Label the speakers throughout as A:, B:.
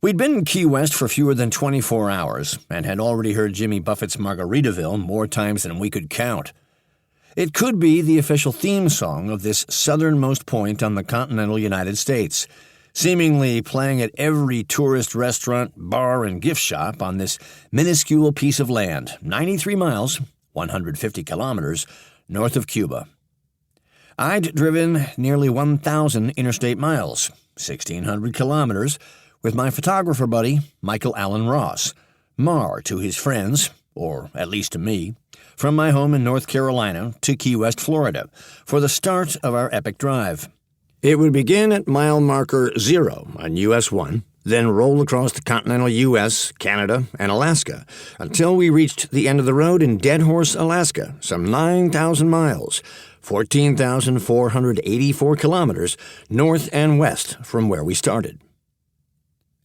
A: We'd been in Key West for fewer than 24 hours and had already heard Jimmy Buffett's Margaritaville more times than we could count. It could be the official theme song of this southernmost point on the continental United States, seemingly playing at every tourist restaurant, bar, and gift shop on this minuscule piece of land, 93 miles, 150 kilometers, north of Cuba. I'd driven nearly 1,000 interstate miles, 1,600 kilometers, with my photographer buddy, Michael Allen Ross, Mar to his friends, or at least to me, from my home in North Carolina to Key West, Florida, for the start of our epic drive. It would begin at mile marker 0 on US 1, then roll across the continental U.S., Canada, and Alaska, until we reached the end of the road in Dead Horse, Alaska, some 9,000 miles, 14,484 kilometers north and west from where we started.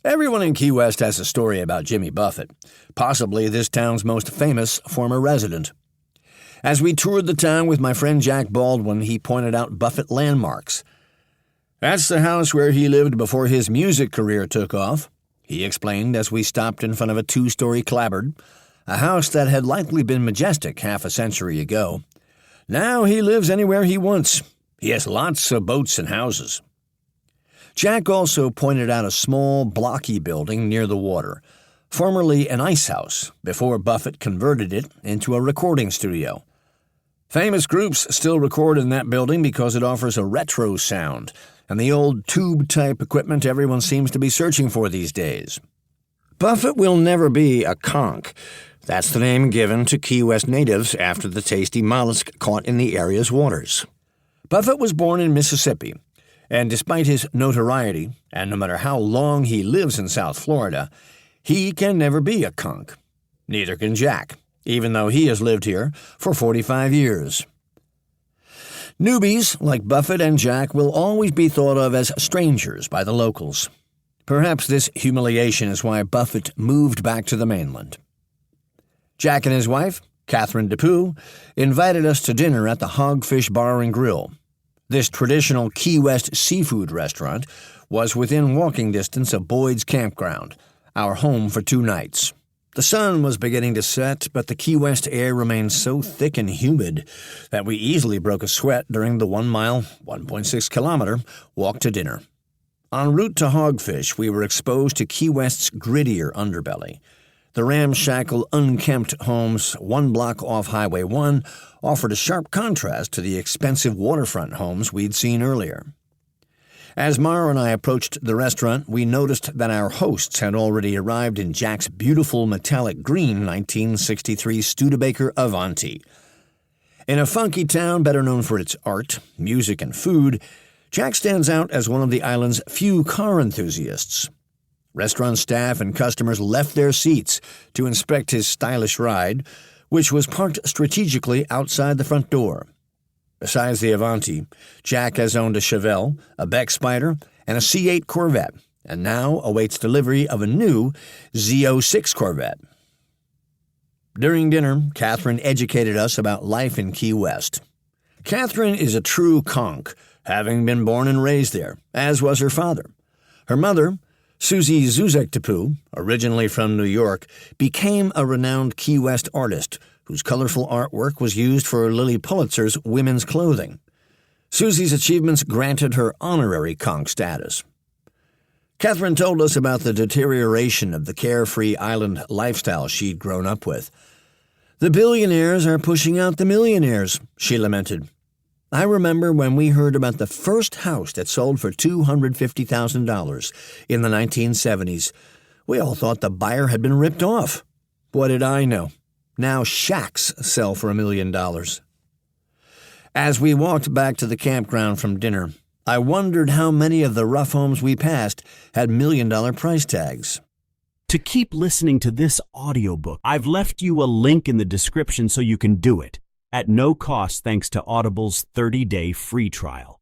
A: Everyone in Key West has a story about Jimmy Buffett, possibly this town's most famous former resident. As we toured the town with my friend Jack Baldwin, he pointed out Buffett landmarks. "That's the house where he lived before his music career took off," he explained as we stopped in front of a 2-story clapboard, a house that had likely been majestic half a century ago. "Now he lives anywhere he wants. He has lots of boats and houses." Jack also pointed out a small, blocky building near the water, formerly an ice house, before Buffett converted it into a recording studio. Famous groups still record in that building because it offers a retro sound and the old tube-type equipment everyone seems to be searching for these days. Buffett will never be a conch. That's the name given to Key West natives after the tasty mollusk caught in the area's waters. Buffett was born in Mississippi, and despite his notoriety, and no matter how long he lives in South Florida, he can never be a conch. Neither can Jack, even though he has lived here for 45 years. Newbies like Buffett and Jack will always be thought of as strangers by the locals. Perhaps this humiliation is why Buffett moved back to the mainland. Jack and his wife, Catherine DePue, invited us to dinner at the Hogfish Bar and Grill. This traditional Key West seafood restaurant was within walking distance of Boyd's Campground, our home for 2 nights. The sun was beginning to set, but the Key West air remained so thick and humid that we easily broke a sweat during the 1-mile, 1.6-kilometer walk to dinner. En route to Hogfish, we were exposed to Key West's grittier underbelly. The ramshackle, unkempt homes 1 block off Highway 1 offered a sharp contrast to the expensive waterfront homes we'd seen earlier. As Mara and I approached the restaurant, we noticed that our hosts had already arrived in Jack's beautiful metallic green 1963 Studebaker Avanti. In a funky town better known for its art, music, and food, Jack stands out as one of the island's few car enthusiasts. Restaurant staff and customers left their seats to inspect his stylish ride, which was parked strategically outside the front door. Besides the Avanti, Jack has owned a Chevelle, a Beck Spider, and a C8 Corvette, and now awaits delivery of a new Z06 Corvette. During dinner, Catherine educated us about life in Key West. Catherine is a true conch, having been born and raised there, as was her father. Her mother, Susie Zuzek DePue, originally from New York, became a renowned Key West artist whose colorful artwork was used for Lilly Pulitzer's women's clothing. Susie's achievements granted her honorary conch status. Catherine told us about the deterioration of the carefree island lifestyle she'd grown up with. "The billionaires are pushing out the millionaires," she lamented. "I remember when we heard about the first house that sold for $250,000 in the 1970s. We all thought the buyer had been ripped off. What did I know? Now shacks sell for $1 million. As we walked back to the campground from dinner, I wondered how many of the rough homes we passed had $1 million price tags.
B: To keep listening to this audiobook, I've left you a link in the description so you can do it, at no cost thanks to Audible's 30-day free trial.